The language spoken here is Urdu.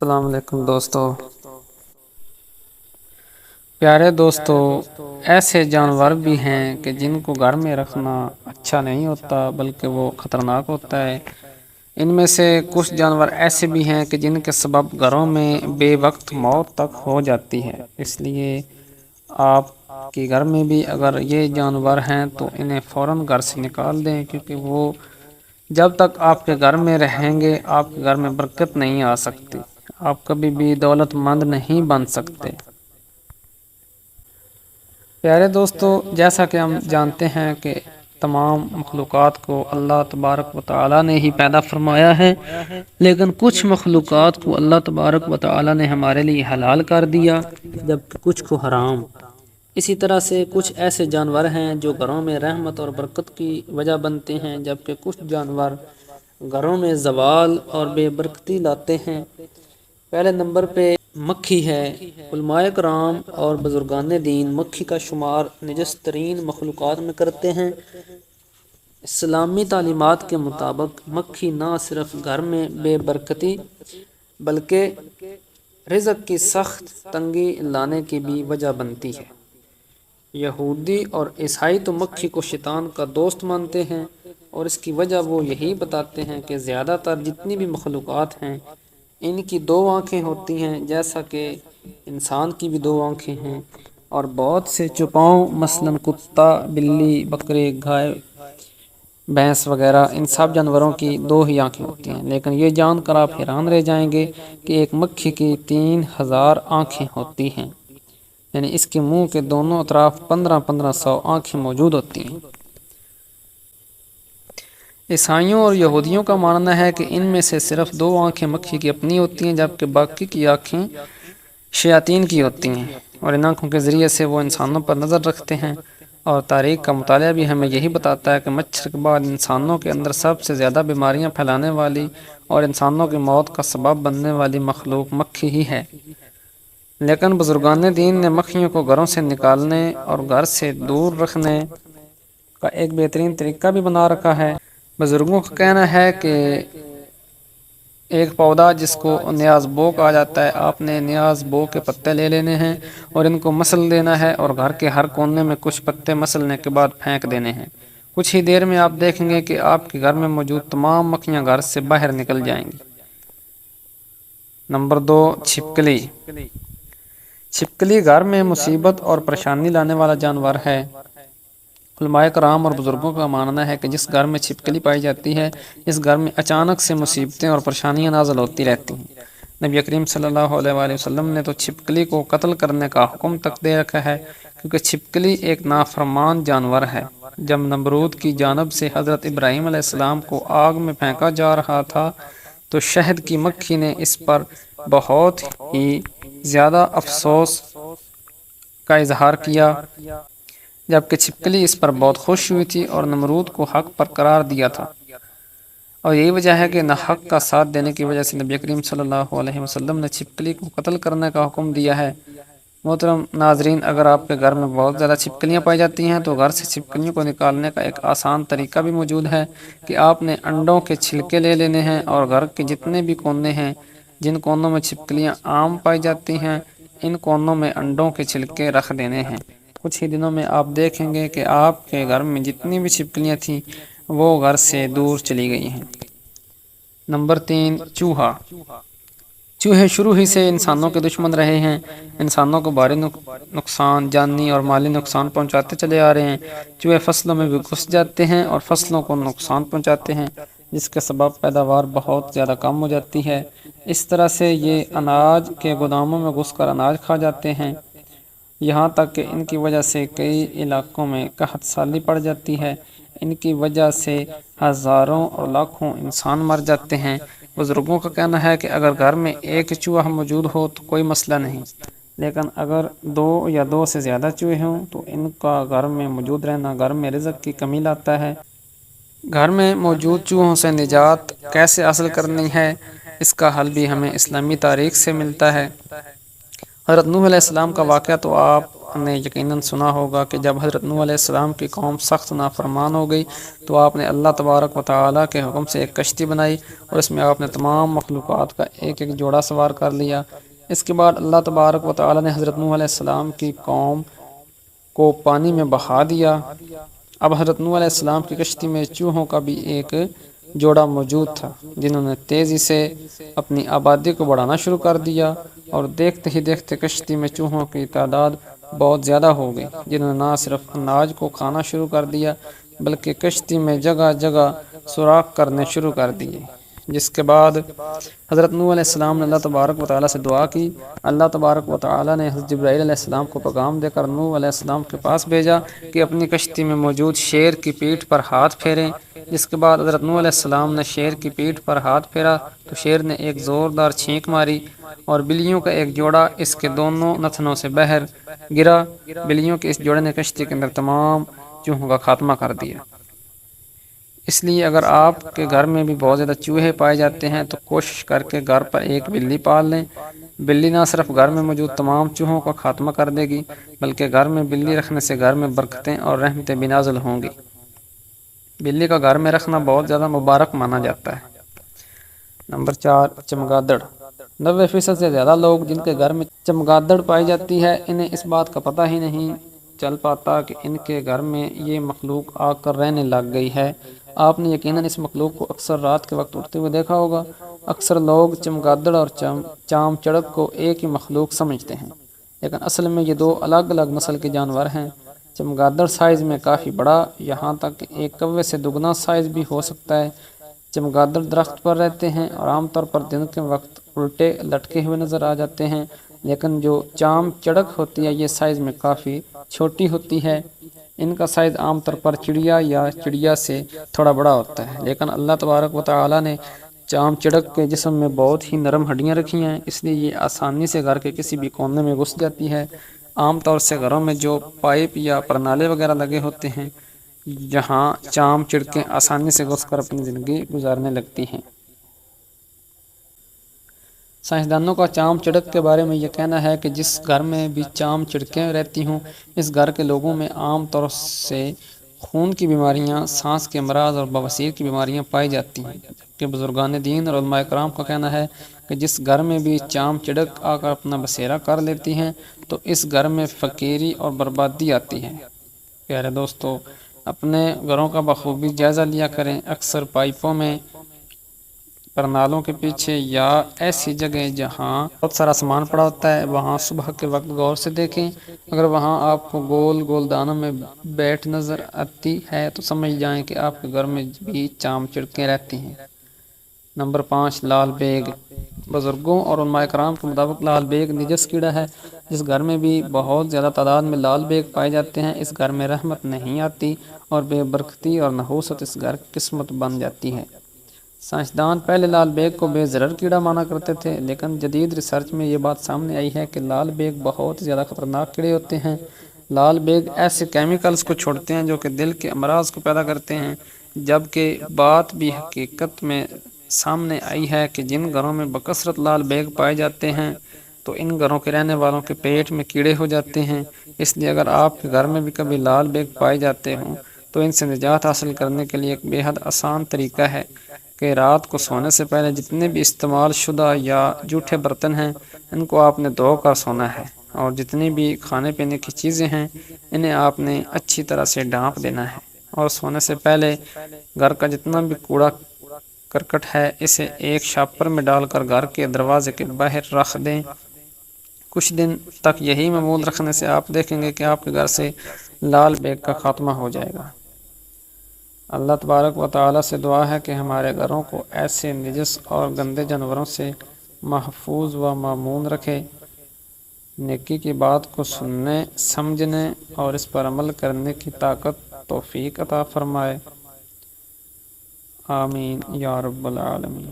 السلام علیکم دوستو، پیارے دوستو، ایسے جانور بھی ہیں کہ جن کو گھر میں رکھنا اچھا نہیں ہوتا بلکہ وہ خطرناک ہوتا ہے۔ ان میں سے کچھ جانور ایسے بھی ہیں کہ جن کے سبب گھروں میں بے وقت موت تک ہو جاتی ہے۔ اس لیے آپ کے گھر میں بھی اگر یہ جانور ہیں تو انہیں فوراً گھر سے نکال دیں، کیونکہ وہ جب تک آپ کے گھر میں رہیں گے آپ کے گھر میں برکت نہیں آ سکتی، آپ کبھی بھی دولت مند نہیں بن سکتے۔ پیارے دوستو، جیسا کہ ہم جانتے ہیں کہ تمام مخلوقات کو اللہ تبارک و تعالی نے ہی پیدا فرمایا ہے، لیکن کچھ مخلوقات کو اللہ تبارک و تعالی نے ہمارے لیے حلال کر دیا جبکہ کچھ کو حرام۔ اسی طرح سے کچھ ایسے جانور ہیں جو گھروں میں رحمت اور برکت کی وجہ بنتے ہیں، جبکہ کچھ جانور گھروں میں زوال اور بے برکتی لاتے ہیں۔ پہلے نمبر پہ مکھی ہے۔ علماء کرام اور بزرگان دین مکھی کا شمار نجس ترین مخلوقات میں کرتے ہیں۔ اسلامی تعلیمات کے مطابق مکھی نہ صرف گھر میں بے برکتی بلکہ رزق کی سخت تنگی لانے کی بھی وجہ بنتی ہے۔ یہودی اور عیسائی تو مکھی کو شیطان کا دوست مانتے ہیں، اور اس کی وجہ وہ یہی بتاتے ہیں کہ زیادہ تر جتنی بھی مخلوقات ہیں ان کی دو آنکھیں ہوتی ہیں، جیسا کہ انسان کی بھی دو آنکھیں ہیں، اور بہت سے چوپاؤں مثلاً کتا، بلی، بکرے، گائے، بھینس وغیرہ ان سب جانوروں کی دو ہی آنکھیں ہوتی ہیں، لیکن یہ جان کر آپ حیران رہ جائیں گے کہ ایک مکھی کی 3000 آنکھیں ہوتی ہیں، یعنی اس کے منہ کے دونوں اطراف 1500 آنکھیں موجود ہوتی ہیں۔ عیسائیوں اور یہودیوں کا ماننا ہے کہ ان میں سے صرف 2 آنکھیں مکھی کی اپنی ہوتی ہیں، جبکہ باقی کی آنکھیں شیاطین کی ہوتی ہیں، اور ان آنکھوں کے ذریعے سے وہ انسانوں پر نظر رکھتے ہیں۔ اور تاریخ کا مطالعہ بھی ہمیں یہی بتاتا ہے کہ مچھر کے بعد انسانوں کے اندر سب سے زیادہ بیماریاں پھیلانے والی اور انسانوں کی موت کا سبب بننے والی مخلوق مکھی ہی ہے۔ لیکن بزرگان دین نے مکھیوں کو گھروں سے نکالنے اور گھر سے دور رکھنے کا ایک بہترین طریقہ بھی بنا رکھا ہے۔ بزرگوں کا کہنا ہے کہ ایک پودا جس کو نیاز بو کہا جاتا ہے، آپ نے نیاز بو کے پتے لے لینے ہیں اور ان کو مسل دینا ہے، اور گھر کے ہر کونے میں کچھ پتے مسلنے کے بعد پھینک دینے ہیں۔ کچھ ہی دیر میں آپ دیکھیں گے کہ آپ کے گھر میں موجود تمام مکھیاں گھر سے باہر نکل جائیں گی۔ نمبر 2، چھپکلی۔ چھپکلی گھر میں مصیبت اور پریشانی لانے والا جانور ہے۔ علماء کرام اور بزرگوں کا ماننا ہے کہ جس گھر میں چھپکلی پائی جاتی ہے اس گھر میں اچانک سے مصیبتیں اور پریشانیاں نازل ہوتی رہتی ہیں۔ نبی کریم صلی اللہ علیہ وآلہ وسلم نے تو چھپکلی کو قتل کرنے کا حکم تک دے رکھا ہے، کیونکہ چھپکلی ایک نافرمان جانور ہے۔ جب نمرود کی جانب سے حضرت ابراہیم علیہ السلام کو آگ میں پھینکا جا رہا تھا تو شہد کی مکھی نے اس پر بہت ہی زیادہ افسوس کا اظہار کیا، جبکہ چھپکلی اس پر بہت خوش ہوئی تھی اور نمرود کو حق پر قرار دیا تھا، اور یہی وجہ ہے کہ ناحق کا ساتھ دینے کی وجہ سے نبی کریم صلی اللہ علیہ وسلم نے چھپکلی کو قتل کرنے کا حکم دیا ہے۔ محترم ناظرین، اگر آپ کے گھر میں بہت زیادہ چھپکلیاں پائی جاتی ہیں تو گھر سے چھپکلیوں کو نکالنے کا ایک آسان طریقہ بھی موجود ہے کہ آپ نے انڈوں کے چھلکے لے لینے ہیں، اور گھر کے جتنے بھی کونے ہیں جن کونوں میں چھپکلیاں عام پائی جاتی ہیں ان کونوں میں انڈوں کے چھلکے رکھ دینے ہیں۔ کچھ ہی دنوں میں آپ دیکھیں گے کہ آپ کے گھر میں جتنی بھی چھپکلیاں تھیں وہ گھر سے دور چلی گئی ہیں۔ نمبر 3، چوہا۔ چوہے شروع ہی سے انسانوں کے دشمن رہے ہیں، انسانوں کو بھاری نقصان، جانی اور مالی نقصان پہنچاتے چلے آ رہے ہیں۔ چوہے فصلوں میں بھی گھس جاتے ہیں اور فصلوں کو نقصان پہنچاتے ہیں، جس کے سبب پیداوار بہت زیادہ کم ہو جاتی ہے۔ اس طرح سے یہ اناج کے گوداموں میں گھس کر اناج کھا جاتے ہیں، یہاں تک کہ ان کی وجہ سے کئی علاقوں میں قحط سالی پڑ جاتی ہے۔ ان کی وجہ سے ہزاروں اور لاکھوں انسان مر جاتے ہیں۔ بزرگوں کا کہنا ہے کہ اگر گھر میں ایک چوہا موجود ہو تو کوئی مسئلہ نہیں، لیکن اگر 2 یا 2 سے زیادہ چوہے ہوں تو ان کا گھر میں موجود رہنا گھر میں رزق کی کمی لاتا ہے۔ گھر میں موجود چوہوں سے نجات کیسے حاصل کرنی ہے، اس کا حل بھی ہمیں اسلامی تاریخ سے ملتا ہے۔ حضرت نوح علیہ السلام کا واقعہ تو آپ نے یقیناً سنا ہوگا کہ جب حضرت نوح علیہ السلام کی قوم سخت نافرمان ہو گئی تو آپ نے اللہ تبارک و تعالیٰ کے حکم سے ایک کشتی بنائی اور اس میں آپ نے تمام مخلوقات کا ایک ایک جوڑا سوار کر لیا۔ اس کے بعد اللہ تبارک و تعالیٰ نے حضرت نوح علیہ السلام کی قوم کو پانی میں بہا دیا۔ اب حضرت نوح علیہ السلام کی کشتی میں چوہوں کا بھی ایک جوڑا موجود تھا، جنہوں نے تیزی سے اپنی آبادی کو بڑھانا شروع کر دیا، اور دیکھتے ہی دیکھتے کشتی میں چوہوں کی تعداد بہت زیادہ ہو گئی، جنہوں نے نہ صرف اناج کو کھانا شروع کر دیا بلکہ کشتی میں جگہ جگہ سوراخ کرنے شروع کر دیے۔ جس کے بعد حضرت نوح علیہ السلام نے اللہ تبارک و تعالیٰ سے دعا کی۔ اللہ تبارک و تعالیٰ نے حضرت جبرائیل علیہ السلام کو پیغام دے کر نوح علیہ السلام کے پاس بھیجا کہ اپنی کشتی میں موجود شیر کی پیٹھ پر ہاتھ پھیریں۔ جس کے بعد حضرت نوح علیہ السلام نے شیر کی پیٹھ پر ہاتھ پھیرا تو شیر نے ایک زوردار چھینک ماری اور بلیوں کا ایک جوڑا اس کے دونوں نتنوں سے باہر گرا۔ بلیوں کے اس جوڑے نے کشتی کے اندر تمام چوہوں کا خاتمہ کر دیا۔ اس لیے اگر آپ کے گھر میں بھی بہت زیادہ چوہے پائے جاتے ہیں تو کوشش کر کے گھر پر ایک بلی پال لیں۔ بلی نہ صرف گھر میں موجود تمام چوہوں کا خاتمہ کر دے گی بلکہ گھر میں بلی رکھنے سے گھر میں برکتیں اور رحمتیں بھی نازل ہوں گی۔ بلی کا گھر میں رکھنا بہت زیادہ مبارک مانا جاتا ہے۔ نمبر 4، چمگادڑ۔ 90% سے زیادہ لوگ جن کے گھر میں چمگادڑ پائی جاتی ہے، انہیں اس بات کا پتہ ہی نہیں چل پاتا کہ ان کے گھر میں یہ مخلوق آ کر رہنے لگ گئی ہے۔ آپ نے یقیناً اس مخلوق کو اکثر رات کے وقت اٹھتے ہوئے دیکھا ہوگا۔ اکثر لوگ چمگادڑ اور چام چڑک کو ایک ہی مخلوق سمجھتے ہیں، لیکن اصل میں یہ دو الگ الگ نسل کے جانور ہیں۔ چمگادڑ سائز میں کافی بڑا، یہاں تک کہ ایک کوے سے دگنا سائز بھی ہو سکتا ہے۔ چمگادڑ درخت پر رہتے ہیں اور عام طور پر دن کے وقت الٹے لٹکے ہوئے نظر آ جاتے ہیں، لیکن جو چام چڑک ہوتی ہے یہ سائز میں کافی چھوٹی ہوتی ہے۔ ان کا سائز عام طور پر چڑیا یا چڑیا سے تھوڑا بڑا ہوتا ہے، لیکن اللہ تبارک و تعالیٰ نے چام چڑک کے جسم میں بہت ہی نرم ہڈیاں رکھی ہیں، اس لیے یہ آسانی سے گھر کے کسی بھی کونے میں گھس جاتی ہے۔ عام طور سے گھروں میں جو پائپ یا پرنالے وغیرہ لگے ہوتے ہیں، جہاں چام چڑکیں آسانی سے گھس کر اپنی زندگی گزارنے لگتی ہیں۔ سائنسدانوں کا چام چڑک کے بارے میں یہ کہنا ہے کہ جس گھر میں بھی چام چڑکیں رہتی ہوں، اس گھر کے لوگوں میں عام طور سے خون کی بیماریاں، سانس کے امراض اور بواسیر کی بیماریاں پائی جاتی ہیں، جبکہ بزرگان دین اور علماء کرام کا کہنا ہے کہ جس گھر میں بھی چام چڑک آ کر اپنا بسیرا کر لیتی ہیں تو اس گھر میں فقیری اور بربادی آتی ہے۔ پیارے دوستو، اپنے گھروں کا بخوبی جائزہ لیا کریں۔ اکثر پائپوں میں، پرنالوں کے پیچھے یا ایسی جگہ جہاں بہت سارا سامان پڑا ہوتا ہے، وہاں صبح کے وقت غور سے دیکھیں۔ اگر وہاں آپ کو گول گول دانوں میں بیٹھ نظر آتی ہے تو سمجھ جائیں کہ آپ کے گھر میں بھی چام چڑکیں رہتی ہیں۔ نمبر 5، لال بیگ۔ بزرگوں اور علماء کرام کے مطابق لال بیگ نجس کیڑا ہے۔ جس گھر میں بھی بہت زیادہ تعداد میں لال بیگ پائے جاتے ہیں، اس گھر میں رحمت نہیں آتی اور بے برکتی اور نحوست اس گھر کی قسمت بن جاتی ہے۔ سائنسدان پہلے لال بیگ کو بے ضرر کیڑا مانا کرتے تھے، لیکن جدید ریسرچ میں یہ بات سامنے آئی ہے کہ لال بیگ بہت زیادہ خطرناک کیڑے ہوتے ہیں۔ لال بیگ ایسے کیمیکلز کو چھوڑتے ہیں جو کہ دل کے امراض کو پیدا کرتے ہیں، جبکہ بات بھی حقیقت میں سامنے آئی ہے کہ جن گھروں میں بکثرت لال بیگ پائے جاتے ہیں تو ان گھروں کے رہنے والوں کے پیٹ میں کیڑے ہو جاتے ہیں۔ اس لیے اگر آپ کے گھر میں بھی کبھی لال بیگ پائے جاتے ہوں تو ان سے نجات حاصل کرنے کے لیے ایک بے حد آسان طریقہ ہے کہ رات کو سونے سے پہلے جتنے بھی استعمال شدہ یا جھوٹے برتن ہیں ان کو آپ نے دھو کر سونا ہے، اور جتنی بھی کھانے پینے کی چیزیں ہیں انہیں آپ نے اچھی طرح سے ڈھانپ دینا ہے، اور سونے سے پہلے گھر کا جتنا بھی کوڑا کرکٹ ہے اسے ایک شاپر میں ڈال کر گھر کے دروازے کے باہر رکھ دیں۔ کچھ دن تک یہی معمول رکھنے سے آپ دیکھیں گے کہ آپ کے گھر سے لال بیگ کا خاتمہ ہو جائے گا۔ اللہ تبارک و تعالیٰ سے دعا ہے کہ ہمارے گھروں کو ایسے نجس اور گندے جانوروں سے محفوظ و مامون رکھے، نیکی کی بات کو سننے، سمجھنے اور اس پر عمل کرنے کی طاقت توفیق عطا فرمائے۔ آمین یا رب العالمین۔